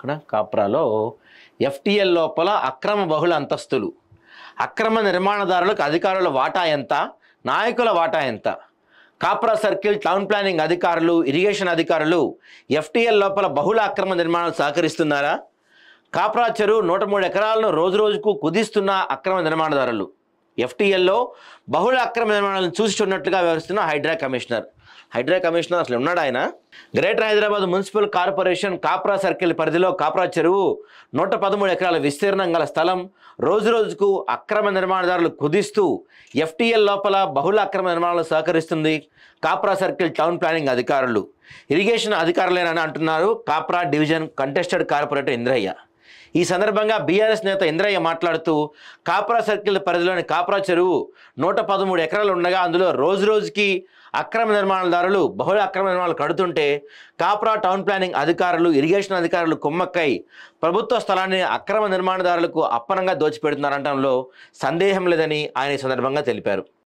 ఇక్కడ కాప్రాలో ఎఫ్టీఎల్ లోపల అక్రమ బహుళ అంతస్తులు, అక్రమ నిర్మాణదారులకు అధికారుల వాటా ఎంత, నాయకుల వాటా ఎంత? కాప్రా సర్కిల్ టౌన్ ప్లానింగ్ అధికారులు, ఇరిగేషన్ అధికారులు ఎఫ్టీఎల్ లోపల బహుళ అక్రమ నిర్మాణాలు సహకరిస్తున్నారా? కాప్రా చెరువు 103 ఎకరాలను రోజుకు కుదిస్తున్న అక్రమ నిర్మాణదారులు, ఎఫ్టీఎల్లో బహుళ అక్రమ నిర్మాణాలను చూసి చూడనట్లుగా వ్యవహరిస్తున్న హైడ్రా కమిషనర్ అసలు ఉన్నాడు ఆయన? Greater Hyderabad municipal corporation Kapra circle పరిధిలో కాప్రా చెరువు 113 ఎకరాల విస్తీర్ణం గల స్థలం రోజుకు అక్రమ నిర్మాణదారులు కుదిస్తూ ఎఫ్టీఎల్ లోపల బహుళ అక్రమ నిర్మాణాలు సహకరిస్తుంది కాప్రా సర్కిల్ టౌన్ ప్లానింగ్ అధికారులు, ఇరిగేషన్ అధికారులేనని అంటున్నారు Kapra division contested corporator Indraiah. ఈ సందర్భంగా బీఆర్ఎస్ నేత ఇంద్రయ్య మాట్లాడుతూ కాప్రా సర్కిల్ పరిధిలోని కాప్రా చెరువు 113 ఎకరాలు ఉండగా అందులో రోజుకి అక్రమ నిర్మాణదారులు బహుళ అక్రమ నిర్మాణాలు కడుతుంటే కాప్రా టౌన్ ప్లానింగ్ అధికారులు, ఇరిగేషన్ అధికారులు కుమ్మక్కై ప్రభుత్వ స్థలాన్ని అక్రమ నిర్మాణదారులకు అప్పనంగా దోచిపెడుతున్నారనడంలో సందేహం లేదని ఆయన ఈ సందర్భంగా తెలిపారు.